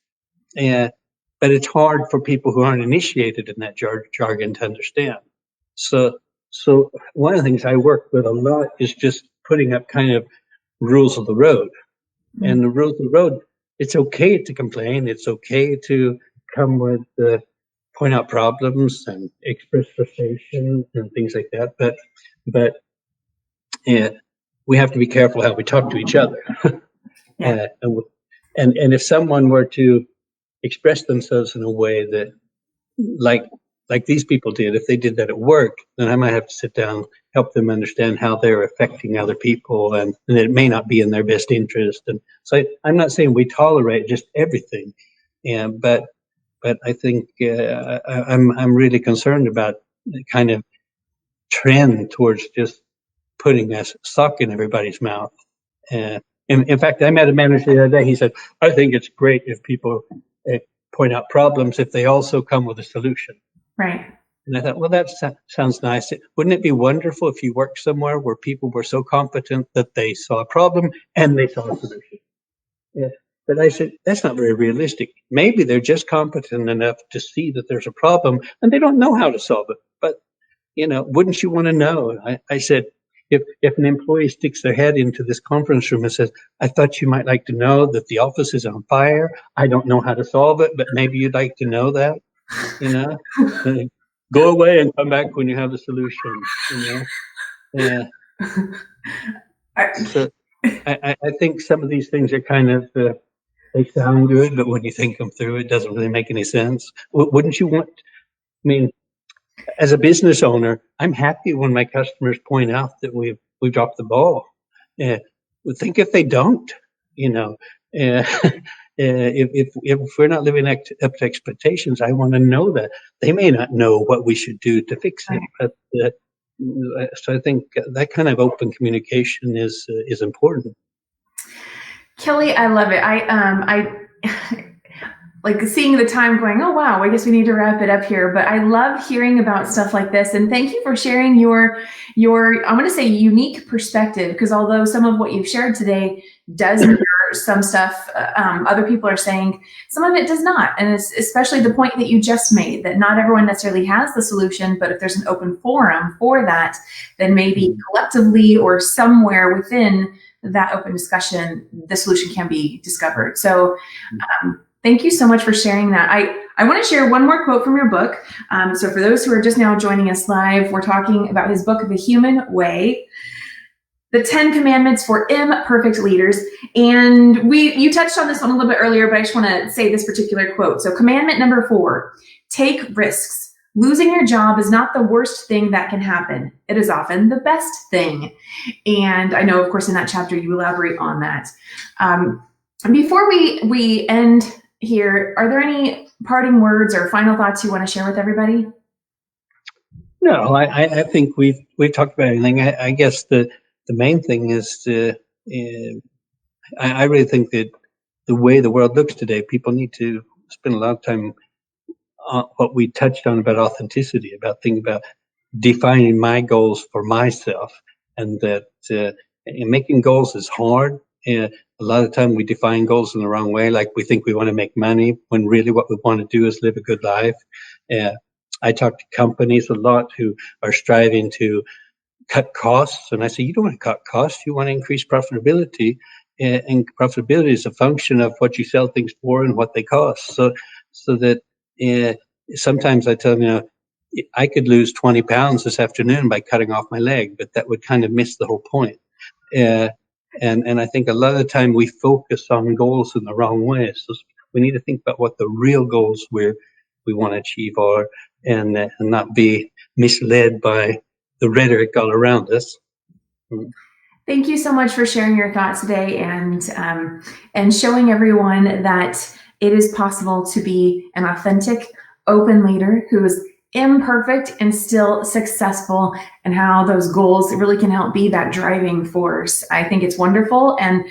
[SPEAKER 3] But it's hard for people who aren't initiated in that jargon to understand. So one of the things I work with a lot is just putting up kind of rules of the road. And the rules of the road, it's okay to complain. It's okay to come with point out problems and express frustration and things like that. But we have to be careful how we talk to each other.
[SPEAKER 2] Yeah.
[SPEAKER 3] And if someone were to express themselves in a way that, like these people did, if they did that at work, then I might have to sit down, help them understand how they're affecting other people, and it may not be in their best interest. And so I'm not saying we tolerate just everything, but I think I'm really concerned about the kind of trend towards just putting a sock in everybody's mouth. In fact, I met a manager the other day. He said, I think it's great if people point out problems if they also come with a solution.
[SPEAKER 2] Right.
[SPEAKER 3] And I thought, well, that sounds nice. Wouldn't it be wonderful if you worked somewhere where people were so competent that they saw a problem and they saw a solution? Yeah. But I said, that's not very realistic. Maybe they're just competent enough to see that there's a problem and they don't know how to solve it. But, wouldn't you want to know? I said, if an employee sticks their head into this conference room and says, I thought you might like to know that the office is on fire. I don't know how to solve it, but maybe you'd like to know that, Go away and come back when you have the solution, Yeah. So I think some of these things are kind of, they sound good, but when you think them through, it doesn't really make any sense. Wouldn't you want, as a business owner, I'm happy when my customers point out that we've dropped the ball. Think if they don't, if we're not living up to expectations, I want to know that they may not know what we should do to fix it. But so I think that kind of open communication is important.
[SPEAKER 2] Kelly, I love it. I like seeing the time going, oh, wow, I guess we need to wrap it up here. But I love hearing about stuff like this. And thank you for sharing your I'm going to say unique perspective, because although some of what you've shared today does mirror some stuff other people are saying, some of it does not. And it's especially the point that you just made, that not everyone necessarily has the solution, but if there's an open forum for that, then maybe collectively or somewhere within that open discussion, the solution can be discovered. So thank you so much for sharing that. I want to share one more quote from your book. So for those who are just now joining us live, we're talking about his book, The Human Way, the 10 Commandments for Imperfect Leaders. And you touched on this one a little bit earlier, but I just want to say this particular quote. So commandment number 4, take risks. Losing your job is not the worst thing that can happen. It is often the best thing. And I know, of course, in that chapter, you elaborate on that. Before we end here, are there any parting words or final thoughts you want to share with everybody?
[SPEAKER 3] No, I think we've talked about everything. I guess the main thing is I really think that the way the world looks today, people need to spend a lot of time on what we touched on about authenticity, about thinking about defining my goals for myself, and that making goals is hard. A lot of the time we define goals in the wrong way, like we think we want to make money when really what we want to do is live a good life. I talk to companies a lot who are striving to cut costs, and I say, you don't want to cut costs, you want to increase profitability, and profitability is a function of what you sell things for and what they cost. So that sometimes I tell them, I could lose 20 pounds this afternoon by cutting off my leg, but that would kind of miss the whole point. And I think a lot of the time we focus on goals in the wrong way. So we need to think about what the real goals we want to achieve are, and not be misled by the rhetoric all around us.
[SPEAKER 2] Thank you so much for sharing your thoughts today and showing everyone that it is possible to be an authentic, open leader who is imperfect and still successful, and how those goals really can help be that driving force. I think it's wonderful. And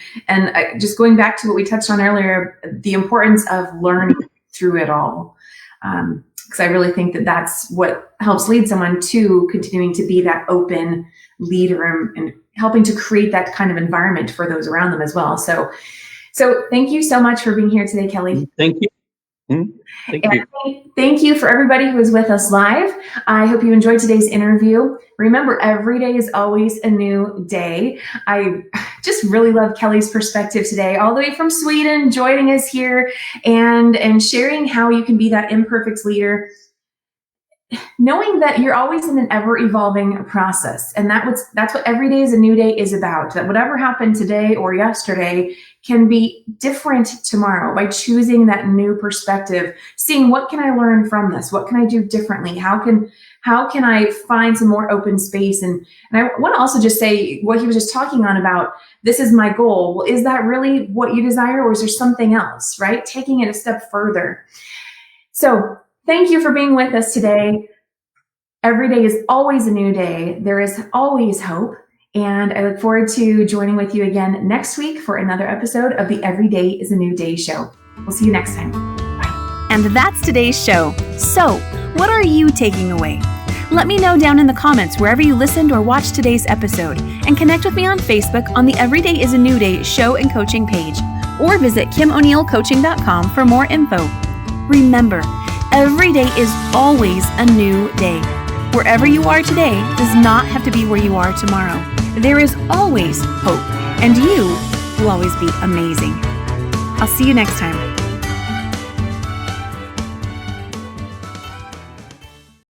[SPEAKER 2] just going back to what we touched on earlier, the importance of learning through it all. Because I really think that that's what helps lead someone to continuing to be that open leader and helping to create that kind of environment for those around them as well. So thank you so much for being here today, Kelly.
[SPEAKER 3] Thank you. Thank you.
[SPEAKER 2] Thank you for everybody who is with us live. I hope you enjoyed today's interview. Remember, every day is always a new day. I just really love Kelly's perspective today, all the way from Sweden, joining us here and sharing how you can be that imperfect leader, knowing that you're always in an ever-evolving process. And that's what every day is a new day is about, that whatever happened today or yesterday can be different tomorrow by choosing that new perspective, seeing what can I learn from this? What can I do differently? How can I find some more open space? And I want to also just say what he was just talking on about, this is my goal. Well, is that really what you desire, or is there something else, right? Taking it a step further. So thank you for being with us today. Every day is always a new day. There is always hope. And I look forward to joining with you again next week for another episode of the Every Day is a New Day show. We'll see you next time. Bye.
[SPEAKER 4] And that's today's show. So, what are you taking away? Let me know down in the comments wherever you listened or watched today's episode, and connect with me on Facebook on the Every Day is a New Day show and coaching page, or visit KimO'NeillCoaching.com for more info. Remember, every day is always a new day. Wherever you are today does not have to be where you are tomorrow. There is always hope, and you will always be amazing. I'll see you next time.